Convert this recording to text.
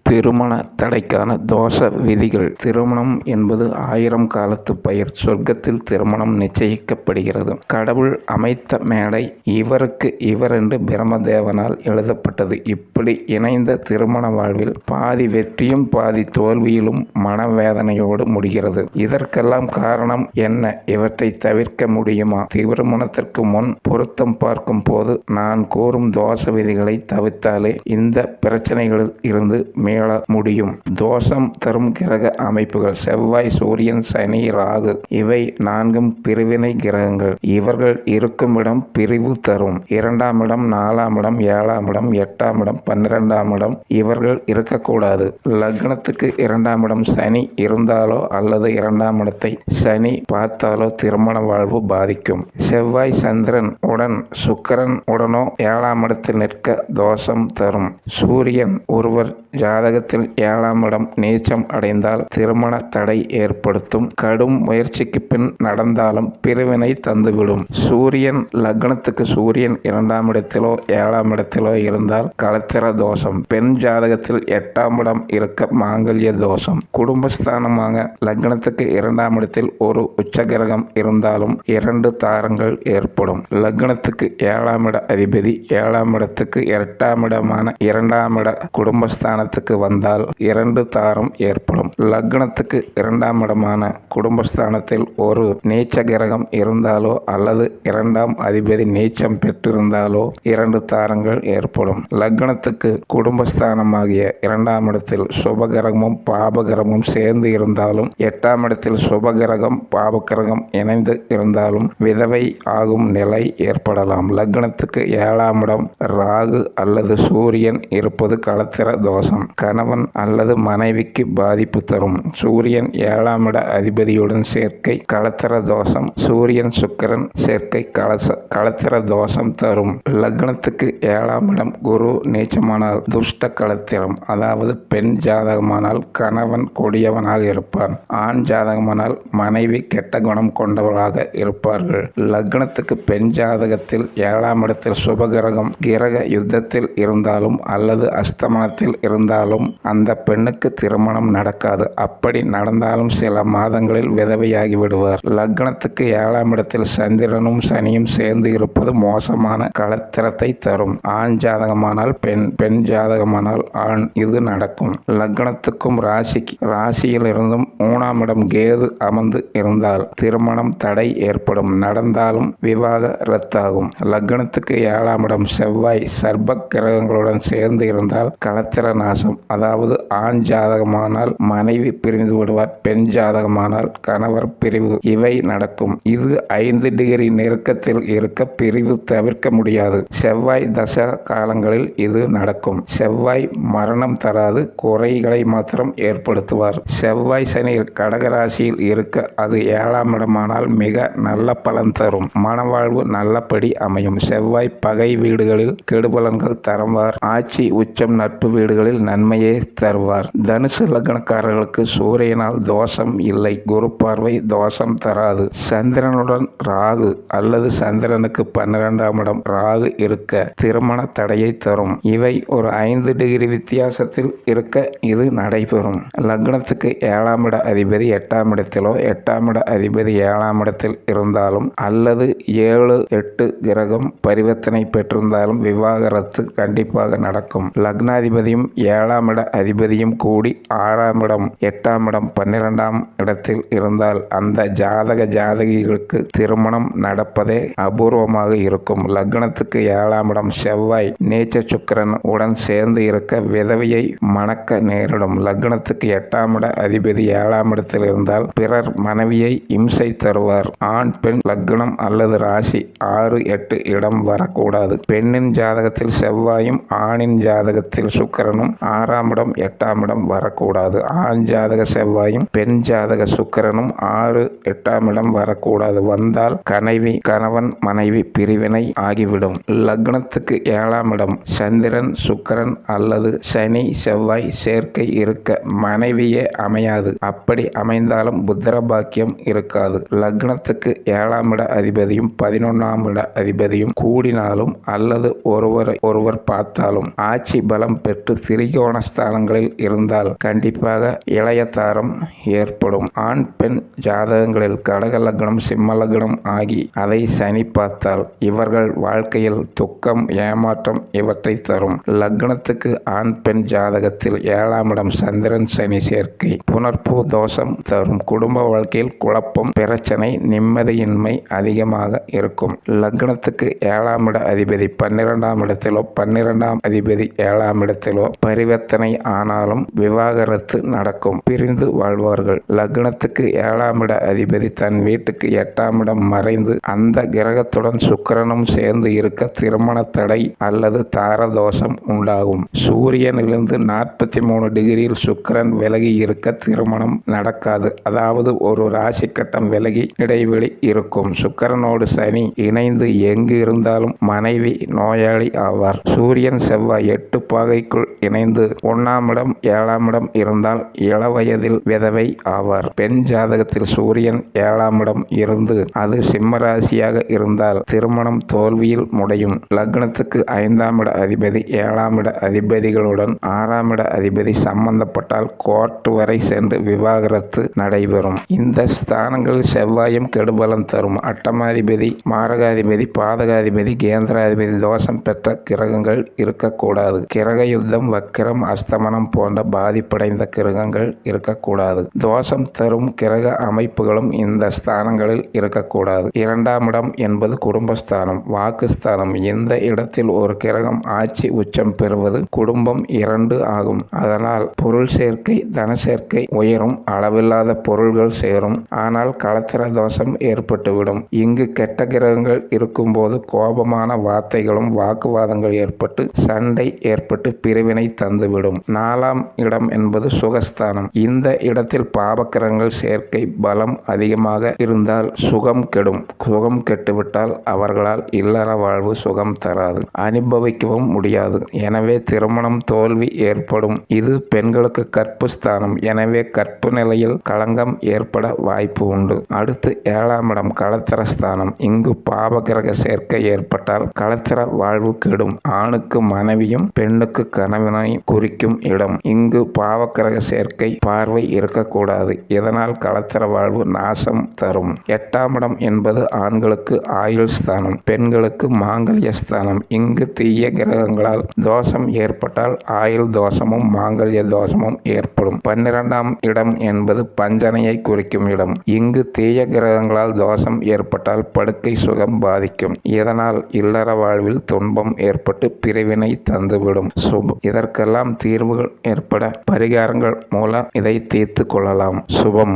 திருமண தடைக்கான தோஷ விதிகள். திருமணம் என்பது 1000 காலத்து பயிர். சொர்க்கத்தில் திருமணம் நிச்சயிக்கப்படுகிறது. கடவுள் அமைத்த மேடை. இவருக்கு இவரென்று பிரம்மதேவனால் எழுதப்பட்டது. இப்படி இணைந்த திருமண வாழ்வில் பாதி வெற்றியும் பாதி தோல்வியிலும் மனவேதனையோடு முடிகிறது. இதற்கெல்லாம் காரணம் என்ன? இவற்றை தவிர்க்க முடியுமா? திருமணத்திற்கு முன் பொருத்தம் பார்க்கும் போது நான் கூறும் தோஷ விதிகளை தவிர்த்தாலே இந்த பிரச்சனைகளில் இருந்து மீள முடியும். தோஷம் தரும் கிரக அமைப்புகள். செவ்வாய், சூரியன், சனி, ராகு இவை 4 பிரிவினை கிரகங்கள். இவர்கள் இருக்கும் இடம் பிரிவு தரும். 2ஆம் இடம், 4ஆம் இடம், 7ஆம் இடம், 8ஆம் இடம், 12ஆம் இடம் இவர்கள் இருக்கக்கூடாது. லக்னத்துக்கு 2ஆம் இடம் சனி இருந்தாலோ அல்லது 2ஆம் இடத்தை சனி பார்த்தாலோ திருமண வாழ்வு பாதிக்கும். செவ்வாய் சந்திரன் உடன் சுக்கிரன் உடனோ 7ஆம் இடத்தில் நிற்க தோஷம் தரும். சூரியன் ஒருவர் ஜாதகத்தில் 7ஆம் இடம் நீச்சம் அடைந்தால் திருமண தடை ஏற்படுத்தும். கடும் முயற்சிக்கு பின் நடந்தாலும் பிரிவினை தந்துவிடும். சூரியன் லக்னத்துக்கு சூரியன் 2ஆம் இடத்திலோ 7ஆம் இடத்திலோ இருந்தால் களத்திர தோஷம். பெண் ஜாதகத்தில் 8ஆம் இடம் இருக்க மாங்கல்ய தோஷம். குடும்பஸ்தானமாக லக்னத்துக்கு 2ஆம் இடத்தில் ஒரு உச்சகிரகம் இருந்தாலும் 2 தாரங்கள் ஏற்படும். லக்னத்துக்கு 7ஆம் இட அதிபதி 7ஆம் இடத்துக்கு 8ஆம் இடமான 2ஆம் இட குடும்பஸ்தானத்துக்கு வந்தால் 2 தாரம் ஏற்படும். லக்னத்துக்கு 2ஆம் இடமான குடும்பஸ்தானத்தில் ஒரு நீச்ச கிரகம் இருந்தாலோ அல்லது 2ஆம் அதிபதி நீச்சம் பெற்றிருந்தாலோ 2 தாரங்கள் ஏற்படும். லக்னத்துக்கு குடும்பஸ்தானமாகிய 2ஆம் இடத்தில் சுபகிரகமும் பாபகிரகமும் சேர்ந்து இருந்தாலும் 8ஆம் இடத்தில் சுபகிரகம் பாபகிரகம் இணைந்து இருந்தாலும் விதவை ஆகும் நிலை ஏற்படலாம். லக்னத்துக்கு 7ஆம் இடம் ராகு அல்லது சூரியன் இருப்பது களத்திர தோஷம். கணவன் அல்லது மனைவிக்கு பாதிப்பு தரும். சூரியன் 7ஆம் இட அதிபதியுடன் சேர்க்கை களத்திர தோஷம். சூரியன் சுக்கிரன் சேர்க்கை களத்திர தோஷம் தரும். லக்னத்துக்கு 7ஆம் இடம் குரு நீச்சமானால் துஷ்ட களத்திரம். அதாவது பெண் ஜாதகமானால் கணவன் கொடியவனாக இருப்பான். ஆண் ஜாதகமானால் மனைவி கெட்ட குணம் கொண்டவளாக இருப்பார்கள். லக்னத்துக்கு பெண் ஜாதகத்தில் 7ஆம் இடத்தில் சுபகிரகம் கிரக யுத்தத்தில் இருந்தாலும் அல்லது அஸ்தமனத்தில் இருந்தாலும் அந்த பெண்ணுக்கு திருமணம் நடக்காது. அப்படி நடந்தாலும் சில மாதங்களில் விதவையாகி விடுவார். லக்னத்துக்கு 7ஆம் இடத்தில் சந்திரனும் சனியும் சேர்ந்து இருப்பது மோசமான களத்திரத்தை தரும். ஆண் ஜாதகமானால் பெண், பெண் ஜாதகமானால் ஆண். இது நடக்கும். லக்னத்துக்கும் ராசியில் இருந்தும் 3ஆம் இடம் கேது அமர்ந்து இருந்தால் திருமணம் தடை ஏற்படும். நடந்தாலும் விவாக ரத்தாகும். லக்னத்துக்கு 7ஆம் இடம் செவ்வாய் சர்ப கிரகங்களுடன் சேர்ந்து இருந்தால் களத்திர நாசம். அதாவது ஆண் ஜாதகமானால் மனைவி பிரிந்து விடுவார். பெண் ஜாதகமானால் கணவர் பிரிவு இவை நடக்கும். இது 5 டிகிரி நெருக்கத்தில் இருக்க பிரிவு தவிர்க்க முடியாது. செவ்வாய் தச காலங்களில் இது நடக்கும். செவ்வாய் மரணம் தராது, குறைகளை மாத்திரம் ஏற்படுத்துவார். செவ்வாய் சனி கடகராசியில் இருக்க அது 7ஆம் இடமானால் மிக நல்ல பலன் தரும். மனவாழ்வு நல்லபடி அமையும். செவ்வாய் பகை வீடுகளில் கெடுபலன்கள் தருவார். ஆட்சி உச்சம் நட்பு வீடுகளில் நன்மையே தருவார். தனுசு லக்னக்காரர்களுக்கு சூரியனால் தோஷம் இல்லை. குரு பார்வை தோஷம் தராது. சந்திரனுடன் ராகு அல்லது சந்திரனுக்கு 12ஆம் இடம் ராகு இருக்க திருமண தடையை தரும். இவை ஒரு 5 டிகிரி வித்தியாசத்தில் இருக்க இது நடைபெறும். லக்னத்துக்கு 7ஆம் இட அதிபதி 8ஆம் இடத்திலோ 8ஆம் இட அதிபதி 7ஆம் இடத்தில் இருந்தாலும் அல்லது 7, 8 கிரகம் பரிவர்த்தனை பெற்றிருந்தாலும் விவாகரத்து கண்டிப்பாக நடக்கும். லக்னாதிபதியும் 7ஆம் இட அதிபதியும் கூடி 6ஆம் இடம் 8ஆம் இடம் 12ஆம் இடத்தில் இருந்தால் அந்த ஜாதகிகளுக்கு திருமணம் நடப்பதே அபூர்வமாக இருக்கும். லக்னத்துக்கு 7ஆம் இடம் செவ்வாய் நீச்ச சுக்கிரன் உடன் சேர்ந்து இருக்க விதவையை மணக்க நேரிடும். லக்னத்துக்கு 8ஆம் இட அதிபதி 7ஆம் இடத்தில் இருந்தால் பிறர் மனைவியை இம்சை தருவார். ஆண் பெண் லக்னம் அல்லது ராசி 6, 8 இடம் வரக்கூடாது. பெண்ணின் ஜாதகத்தில் செவ்வாயும் ஆணின் ஜாதகத்தில் சுக்கிரனும் 6ஆம் இடம் 8ஆம் இடம் வரக்கூடாது. ஆண் ஜாதக செவ்வாயும் பெண் ஜாதக சுக்கிரனும் 6, 8ஆம் இடம் வரக்கூடாது. வந்தால் கணவன் மனைவி பிரிவினை ஆகிவிடும். லக்னத்துக்கு 7ஆம் இடம் சந்திரன் சுக்கிரன் அல்லது சனி செவ்வாய் சேர்க்கை இருக்க மனைவியே அமையாது. அப்படி அமைந்தாலும் புத்திர பாக்கியம் இருக்காது. லக்னத்துக்கு 7ஆம் இட அதிபதியும் 11ஆம் இட அதிபதியும் கூடினாலும் அல்லது ஒருவர் பார்த்தாலும் ஆட்சி பலம் பெற்று திரிகோண ஸ்தானங்களில் இருந்தால் கண்டிப்பாக இளையதாரம் ஏற்படும். ஆண் பெண் ஜாதகங்களில் கடக லக்னம் சிம்ம லக்னம் ஆகி அதை சனி பார்த்தால் இவர்கள் வாழ்க்கையில் துக்கம் ஏமாற்றம் இவற்றை தரும். லக்னத்துக்கு ஆண் பெண் ஜாதகத்தில் 7ஆம் இடம் சந்திரன் சனி சேர்க்கை புனர்பூ தோஷம் தரும். குடும்ப வாழ்க்கையில் குழப்பம் பிரச்சனை நிம்மதியின்மை அதிகமாக இருக்கும். லக்னத்துக்கு 7ஆம் இட அதிபதி 12ஆம் இடத்திலோ 12ஆம் அதிபதி 7ஆம் இடத்திலோ பரிவர்த்தனை ஆனாலும் விவாகரத்து நடக்கும், பிரிந்து வாழ்வார்கள். லக்னத்துக்கு 7ஆம் இட அதிபதி தன் வீட்டுக்கு 8ஆம் இடம் மறைந்து அந்த கிரகத்துடன் சுக்கிரனும் சேர்ந்து இருக்க திருமண தடை அல்லது தாரதோஷம் உண்டாகும். சூரியனிலிருந்து 43 டிகிரியில் சுக்கிரன் விலகி இருக்க திருமணம் நடக்காது. அதாவது ஒரு ராசி கட்டம் விலகி இடைவெளி இருக்கும். சுக்கிரனோடு சனி இணைந்து எங்கு இருந்தாலும் மனைவி நோயாளி ஆவார். சூரியன் செவ்வாய் 8 பாகைக்குள் இணைந்து 1ஆம் இடம் 7ஆம் இடம் இருந்தால் இளவயதில் விதவை ஆவார். பெண் ஜாதகத்தில் சூரியன் 7ஆம் இடம் இருந்து அது சிம்ம ராசியாக இருந்தால் திருமணம் தோல்வியில் முடியும். லக்னத்துக்கு 5ஆம் இட அதிபதி 7ஆம் இட அதிபதிகளுடன் 6ஆம் இட அதிபதி சம்பந்தப்பட்டால் கோர்ட் வரை சென்று விவாகரத்து நடைபெறும். இந்த ஸ்தானங்களில் செவ்வாயும் கெடுபலம் தரும். அட்டமாதிபதி மாரகாதிபதி பாதகாதிபதி கேந்திராதிபதி தோஷம் பெற்ற கிரகங்கள் இருக்கக்கூடாது. கிரக யுத்தம் வக்கிரம் அஸ்தமனம் போன்ற பாதிப்படைந்த கிரகங்கள் இருக்கக்கூடாது. தோஷம் தரும் கிரக அமைப்புகளும் இந்த ஸ்தானங்களில் இருக்கக்கூடாது. 2ஆம் இடம் என்பது குடும்பஸ்தானம் வாக்குஸ்தானம். இந்த இடத்தில் ஒரு கிரகம் ஆட்சி உச்சம் பெறுவது குடும்பம் 2 ஆகும். அதனால் பொருள் சேர்க்கை தன சேர்க்கை உயரும், அளவில்லாத பொருள்கள் சேரும். ஆனால் களத்திர தோஷம் ஏற்பட்டுவிடும். இங்கு கெட்ட கிரகங்கள் இருக்கும்போது கோபமான வார்த்தைகளும் வாக்குவாதங்கள் ஏற்பட்டு சண்டை ஏற்பட்டு பிரிவினை தந்துவிடும். 4ஆம் இடம் என்பது சுகஸ்தானம். இந்த இடத்தில் பாவக்கிரகங்கள் சேர்க்கை பலம் அதிகமாக இருந்தால் சுகம் கெடும். சுகம் கெட்டுவிட்டால் அவர்களால் இல்லற வாழ்வு சுகம் தராது, அனுபவிக்கவும் முடியாது. எனவே திருமணம் தோல்வி ஏற்படும். இது பெண்களுக்கு கற்பு ஸ்தானம். எனவே கற்பு நிலையில் களங்கம் ஏற்பட வாய்ப்பு உண்டு. அடுத்து 7ஆம் இடம் களத்திர ஸ்தானம். இங்கு பாவகிரக சேர்க்கை ஏற்பட்டால் களத்திர வாழ்வு கெடும். ஆணுக்கு மனைவியும் பெண்ணுக்கு கணவனை குறிக்கும் இடம். இங்கு பாவகிரக சேர்க்கை பார்வை இருக்கக்கூடாது. இதனால் களத்திர வாழ்வு நாசம் தரும். 8ஆம் இடம் என்பது ஆண்களுக்கு ஆயுள் ஸ்தானம், பெண்களுக்கு மாங்கல்ய ஸ்தானம். இங்கு தீய கிரகங்களால் தோஷம் ஏற்பட்டால் ஆயுள் தோஷமும் மாங்கல்ய தோஷமும் ஏற்படும். 12ஆம் இடம் என்பது பஞ்சனையை குறிக்கும் இடம். இங்கு தீய கிரகங்களால் தோஷம் ஏற்பட்டால் படுக்கை சுகம் பாதிக்கும். இதனால் இல்லற வாழ்வில் துன்பம் ஏற்பட்டு பிரிவினை தந்துவிடும். இதற்கெல்லாம் தீர்வுகள் ஏற்பட பரிகாரங்கள் மூலம் இதை தீர்த்து கொள்ளலாம். சுபம்.